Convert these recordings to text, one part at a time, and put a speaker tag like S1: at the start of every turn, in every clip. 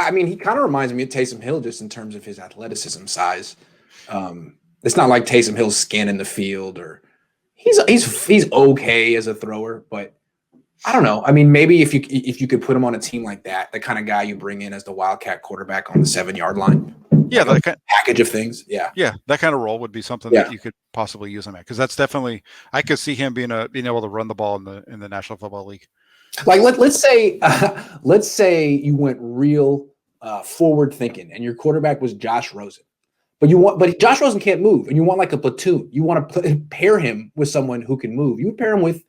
S1: I mean, he kind of reminds me of Taysom Hill just in terms of his athleticism size. It's not like Taysom Hill's scanning the field or he's okay as a thrower, but I don't know. I mean, maybe if you could put him on a team like that, the kind of guy you bring in as the wildcat quarterback on the 7-yard line.
S2: Yeah,
S1: like that package of things. Yeah.
S2: Yeah, that kind of role would be something that you could possibly use him at, because that's definitely, I could see him being able to run the ball in the National Football League.
S1: Like let's say you went real forward thinking and your quarterback was Josh Rosen. But Josh Rosen can't move, and you want like a platoon. You want to pair him with someone who can move. You would pair him with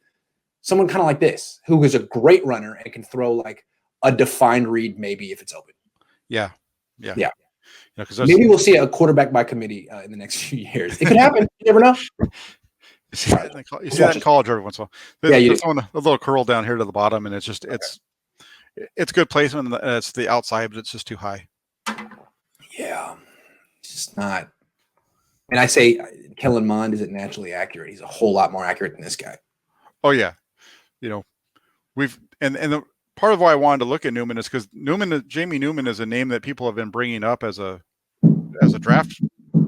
S1: someone kind of like this, who is a great runner and can throw like a defined read, maybe if it's open.
S2: Yeah.
S1: Maybe we'll see a quarterback by committee in the next few years. It could happen. You never know.
S2: You see that in college every once in a while.
S1: Yeah, you
S2: throwing a little curl down here to the bottom, and it's good placement. And it's the outside, but it's just too high.
S1: Yeah. It's just not. And I say Kellen Mond isn't naturally accurate. He's a whole lot more accurate than this guy.
S2: Oh yeah, we've the part of why I wanted to look at Newman is because Jamie Newman is a name that people have been bringing up as a draft,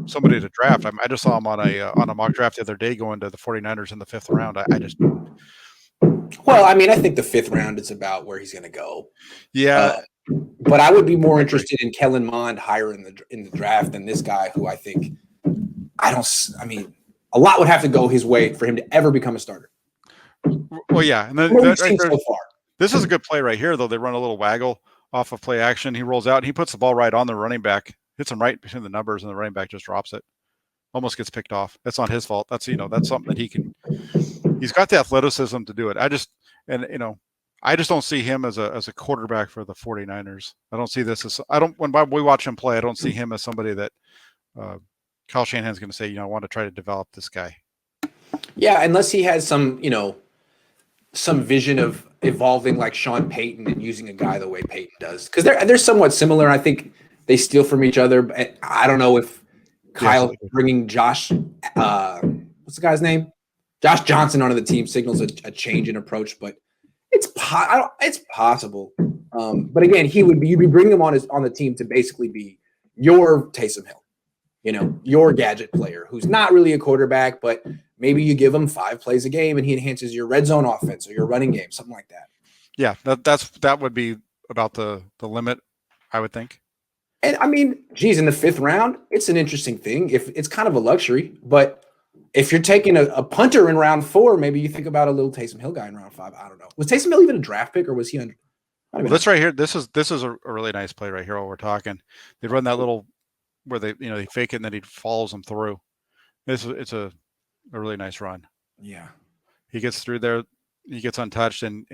S2: somebody to draft. I just saw him on a mock draft the other day going to the 49ers in the 5th round.
S1: Well, I mean, I think the 5th round is about where he's going to go.
S2: Yeah.
S1: But I would be more interested in Kellen Mond higher in the draft than this guy, who I think a lot would have to go his way for him to ever become a starter.
S2: Well, yeah, and then
S1: so far.
S2: This is a good play right here, though. They run a little waggle off of play action. He rolls out and he puts the ball right on the running back, hits him right between the numbers, and the running back just drops it. Almost gets picked off. That's not his fault. That's something that he's got the athleticism to do it. I just don't see him as a quarterback for the 49ers. I don't see this as when we watch him play, I don't see him as somebody that Kyle Shanahan's going to say, I want to try to develop this guy.
S1: Yeah, unless he has some vision of evolving like Sean Payton and using a guy the way Payton does, because they're somewhat similar. I think they steal from each other. But I don't know if Kyle bringing Josh, what's the guy's name? Josh Johnson onto the team signals a change in approach, but it's possible. But again, you'd be bringing him on the team to basically be your Taysom Hill, your gadget player who's not really a quarterback, but maybe you give him 5 plays a game and he enhances your red zone offense or your running game, something like that.
S2: Yeah, that would be about the limit, I would think.
S1: And I mean, geez, in the 5th round, it's an interesting thing. If it's kind of a luxury, but if you're taking a punter in round 4, maybe you think about a little Taysom Hill guy in round 5. I don't know. Was Taysom Hill even a draft pick, or was he on?
S2: Well, this right here, this is a really nice play right here while we're talking. They run that little where they fake it and then he follows them through. It's a really nice run.
S1: Yeah.
S2: He gets through there, he gets untouched and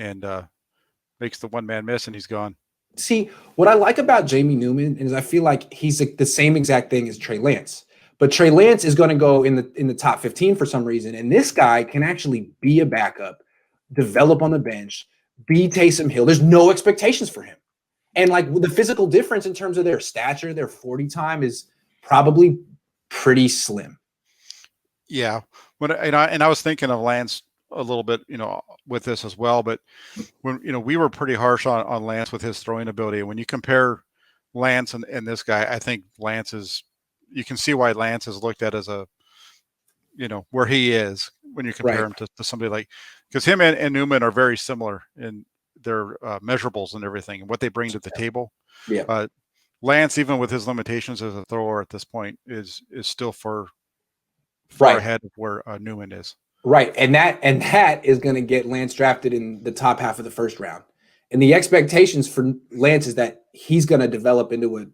S2: makes the one-man miss, and he's gone.
S1: See, what I like about Jamie Newman is I feel like he's the same exact thing as Trey Lance. But Trey Lance is going to go in the top 15 for some reason, and this guy can actually be a backup, develop on the bench, be Taysom Hill. There's no expectations for him. And like the physical difference in terms of their stature, their 40 time is probably pretty slim.
S2: Yeah. I was thinking of Lance a little bit, with this as well. But when, we were pretty harsh on Lance with his throwing ability. When you compare Lance and this guy, I think Lance you can see why Lance is looked at as where he is when you compare him to somebody like, because him and Newman are very similar in their measurables and everything and what they bring to the table.
S1: Yeah.
S2: Lance, even with his limitations as a thrower at this point, is still far ahead of where Newman is.
S1: Right. And that is going to get Lance drafted in the top half of the 1st round. And the expectations for Lance is that he's going to develop into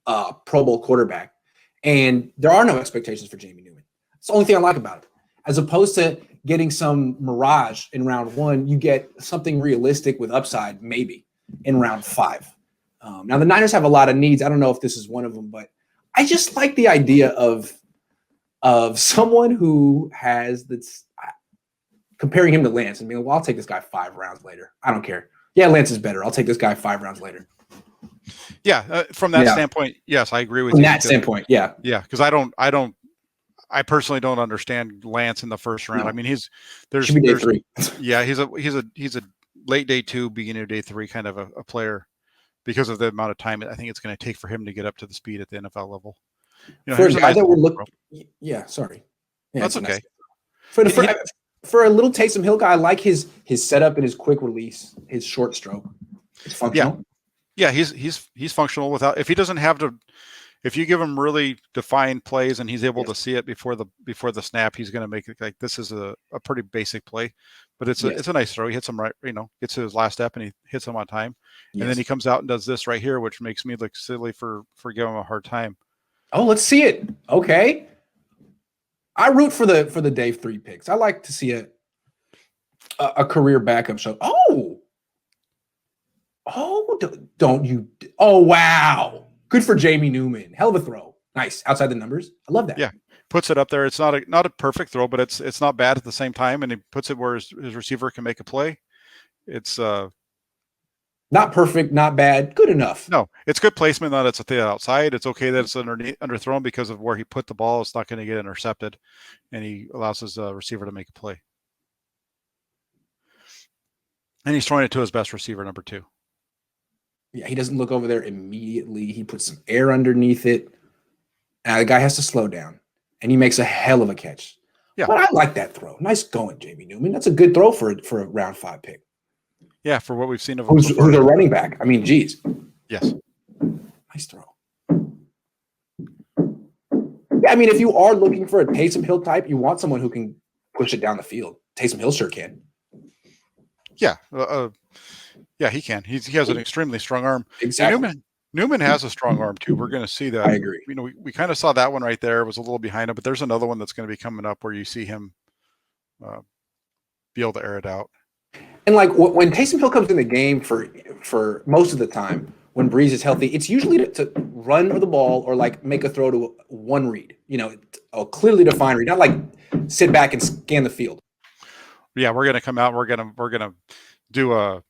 S1: a Pro Bowl quarterback. And there are no expectations for Jamie Newman. It's the only thing I like about it. As opposed to getting some mirage in round 1, you get something realistic with upside maybe in round 5. Now, the Niners have a lot of needs. I don't know if this is one of them, but I just like the idea of someone who has this, comparing him to Lance and being, well, I'll take this guy 5 rounds later. I don't care. Yeah, Lance is better. I'll take this guy 5 rounds later.
S2: Yeah, from that standpoint, yes, I agree with you.
S1: From that standpoint, yeah.
S2: Yeah, because I personally don't understand Lance in the 1st round. No. I mean, there's
S1: day 3.
S2: Yeah, he's a late day 2, beginning of day 3 kind of a player, because of the amount of time I think it's going to take for him to get up to the speed at the NFL level.
S1: For a guy that would look, yeah, sorry, yeah,
S2: that's okay.
S1: For a little Taysom Hill guy, I like his setup and his quick release, his short stroke. It's functional.
S2: Yeah, he's functional without if he doesn't have to. If you give him really defined plays and he's able to see it before the snap, he's going to make it like this is a pretty basic play, but it's a nice throw. He hits him right, gets to his last step and he hits him on time, and then he comes out and does this right here, which makes me look silly for giving him a hard time.
S1: Oh, let's see it. Okay, I root for the day 3 picks. I like to see a career backup show. Don't you? Oh wow. Good for Jamie Newman. Hell of a throw. Nice. Outside the numbers. I love that.
S2: Yeah. Puts it up there. It's not a perfect throw, but it's not bad at the same time. And he puts it where his receiver can make a play. It's
S1: not perfect, not bad. Good enough.
S2: No, it's good placement that it's at the outside. It's okay that it's underthrown because of where he put the ball. It's not going to get intercepted. And he allows his receiver to make a play. And he's throwing it to his best receiver, number 2.
S1: Yeah, he doesn't look over there immediately. He puts some air underneath it. The guy has to slow down, and he makes a hell of a catch. Yeah, but I like that throw. Nice going, Jamie Newman. That's a good throw for a round 5 pick.
S2: Yeah, for what we've seen of him.
S1: Who's a running back? I mean, geez.
S2: Yes.
S1: Nice throw. Yeah, I mean, if you are looking for a Taysom Hill type, you want someone who can push it down the field. Taysom Hill sure can.
S2: Yeah. Yeah, he can. He has an extremely strong arm.
S1: Exactly.
S2: Newman has a strong arm too. We're going to see that.
S1: I agree.
S2: We kind of saw that one right there. It was a little behind him, but there's another one that's going to be coming up where you see him be able to air it out.
S1: And like when Taysom Hill comes in the game for most of the time, when Breeze is healthy, it's usually to run the ball or like make a throw to one read. A clearly defined read, not like sit back and scan the field.
S2: Yeah, we're going to come out. We're going to do a.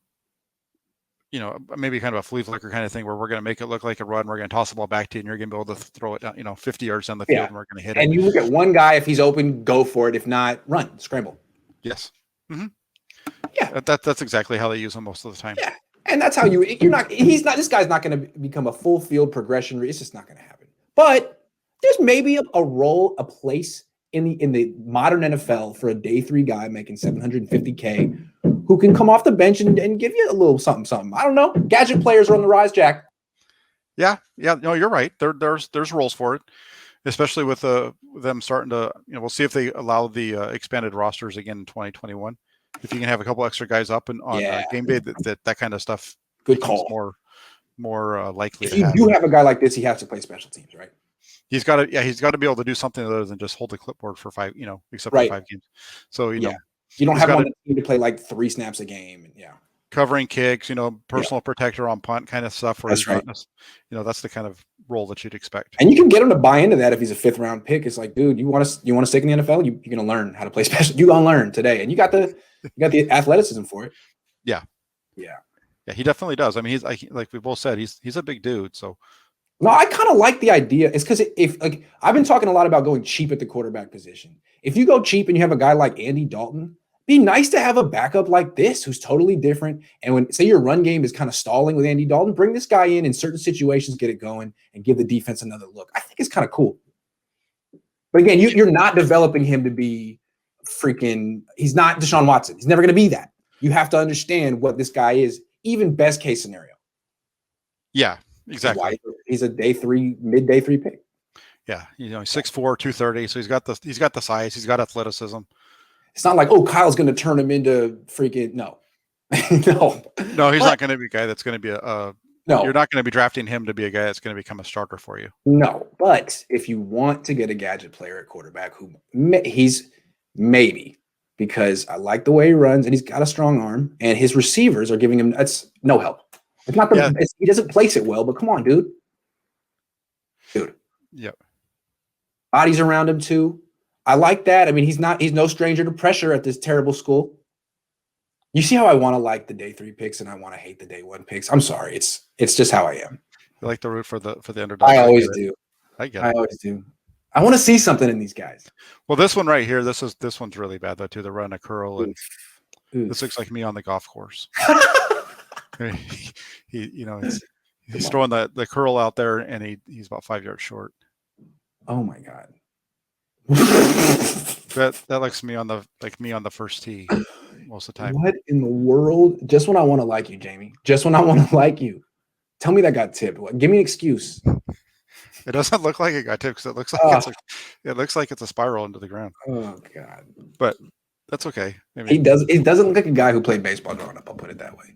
S2: Maybe kind of a flea flicker kind of thing where we're going to make it look like a run. We're going to toss the ball back to you and you're going to be able to throw it down, 50 yards down the field and we're going to hit it.
S1: And you look at one guy, if he's open, go for it. If not, run, scramble.
S2: Yes. Mm-hmm.
S1: Yeah.
S2: That's exactly how they use him most of the time.
S1: Yeah. And that's how this guy's not going to become a full field progression. It's just not going to happen. But there's maybe a role, a place in the modern NFL for a day 3 guy making $750K who can come off the bench and give you a little something. I don't know. Gadget players are on the rise, Jack.
S2: Yeah. No, you're right. There's roles for it, especially with them starting to. We'll see if they allow the expanded rosters again in 2021. If you can have a couple extra guys up and on game day, that kind of stuff.
S1: Good call.
S2: More likely.
S1: If you do have a guy like this, he has to play special teams, right?
S2: He's got to be able to do something other than just hold the clipboard for 5, except for 5 games. So you
S1: don't have him on the team to play like 3 snaps a game, and
S2: covering kicks, personal protector on punt kind of stuff. Where
S1: that's right.
S2: That's the kind of role that you'd expect.
S1: And you can get him to buy into that if he's a 5th round pick. It's like, dude, you want to stick in the NFL? You're going to learn how to play special. You're going to learn today, and you got the athleticism for it.
S2: Yeah. He definitely does. I mean, he's like we both said, he's a big dude. So.
S1: No, I kind of like the idea. It's because I've been talking a lot about going cheap at the quarterback position. If you go cheap and you have a guy like Andy Dalton, be nice to have a backup like this who's totally different. And when say your run game is kind of stalling with Andy Dalton, bring this guy in certain situations, get it going, and give the defense another look. I think it's kind of cool. But again, you're not developing him to be he's not Deshaun Watson. He's never going to be that. You have to understand what this guy is, even best case scenario.
S2: Yeah. Exactly.
S1: He's a mid-day 3 pick.
S2: Yeah, he's 6'4", 230, so he's got the size, he's got athleticism.
S1: It's not like, Kyle's going to turn him into freaking no.
S2: No, he's not going to be a guy that's going to be
S1: no.
S2: You're not going to be drafting him to be a guy that's going to become a starter for you.
S1: No, but if you want to get a gadget player at quarterback he's maybe because I like the way he runs and he's got a strong arm and his receivers are giving him that's no help. It's not he doesn't place it well, but come on, dude.
S2: Yep.
S1: Bodies around him too. I like that. I mean, he's no stranger to pressure at this terrible school. You see how I want to like the day 3 picks and I want to hate the day 1 picks. I'm sorry. It's just how I am.
S2: You like to root for the underdog.
S1: I always do.
S2: I always
S1: do. I want to see something in these guys.
S2: Well, this one right here, this one's really bad though too. They're running a curl and this looks like me on the golf course. He He's throwing the curl out there, and he's about 5 yards short.
S1: Oh my God.
S2: That likes me on the first tee most of the time.
S1: What in the world? Just when I want to like you, Jamie. Just when I want to like you. Tell me that got tipped. Give me an excuse.
S2: It doesn't look like it got tipped because it looks like it's a spiral into the ground.
S1: Oh God.
S2: But that's okay. I mean,
S1: It doesn't look like a guy who played baseball growing up. I'll put it that way.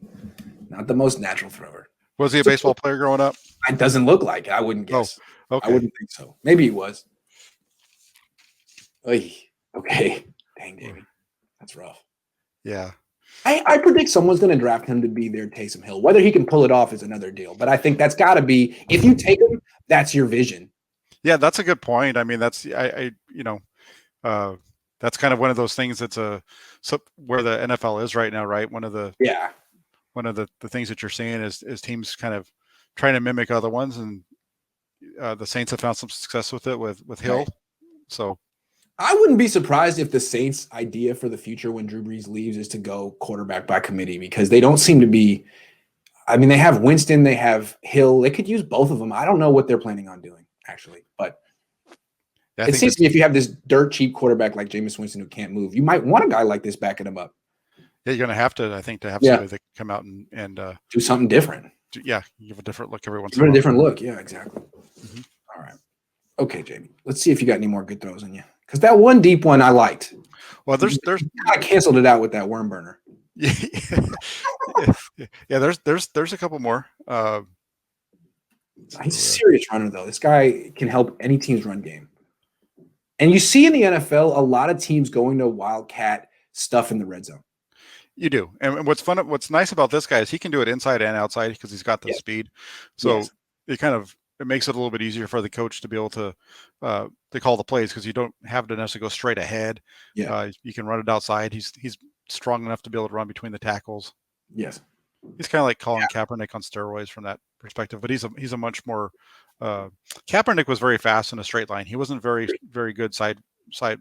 S1: Not the most natural thrower.
S2: Was he a baseball player growing up?
S1: It doesn't look like it. I wouldn't guess.
S2: Oh, okay.
S1: I wouldn't think so. Maybe he was. Oy. Okay. Dang, Jamie. That's rough.
S2: Yeah.
S1: I predict someone's going to draft him to be their Taysom Hill. Whether he can pull it off is another deal. But I think that's got to be, if you take him, that's your vision.
S2: Yeah, that's a good point. I mean, that's that's kind of one of those things that's where the NFL is right now, right? One of the things that you're seeing is teams kind of trying to mimic other ones, and the Saints have found some success with it with Hill. Right. So
S1: I wouldn't be surprised if the Saints' idea for the future when Drew Brees leaves is to go quarterback by committee, because they don't seem to be. I mean, they have Winston, they have Hill. They could use both of them. I don't know what they're planning on doing, actually. But it seems to me if you have this dirt cheap quarterback like Jameis Winston who can't move, you might want a guy like this backing him up.
S2: Yeah, you're going to have to, I think, to have somebody that can come out and
S1: do something different.
S2: Give a different look every once in a while.
S1: A different look. Yeah, exactly. Mm-hmm. All right. Okay, Jamie. Let's see if you got any more good throws in you. Because that one deep one I liked.
S2: Well,
S1: I canceled it out with that worm burner.
S2: Yeah, there's a couple more.
S1: He's a serious runner, though. This guy can help any team's run game. And you see in the NFL a lot of teams going to wildcat stuff in the red zone.
S2: You do. And what's nice about this guy is he can do it inside and outside because he's got the speed. So it makes it a little bit easier for the coach to be able to call the plays, because you don't have to necessarily go straight ahead.
S1: Yeah.
S2: You can run it outside. He's strong enough to be able to run between the tackles.
S1: Yes.
S2: He's kind of like Colin Kaepernick on steroids from that perspective, but he's a much more Kaepernick was very fast in a straight line. He wasn't very, very good side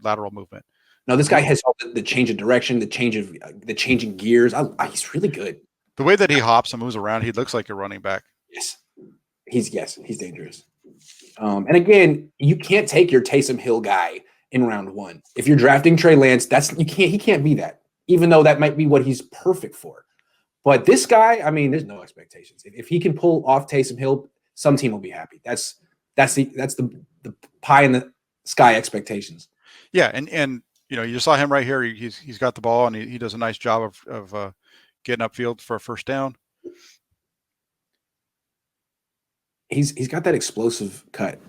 S2: lateral movement.
S1: No, this guy has all the change of direction, the changing gears. He's really good.
S2: The way that he hops and moves around, he looks like a running back.
S1: Yes. He's dangerous. And again, you can't take your Taysom Hill guy in round one. If you're drafting Trey Lance, he can't be that, even though that might be what he's perfect for. But this guy, I mean, there's no expectations. If he can pull off Taysom Hill, some team will be happy. That's the pie in the sky expectations.
S2: Yeah, and you saw him right here. He's got the ball, and he does a nice job of getting upfield for a first down.
S1: He's got that explosive cut.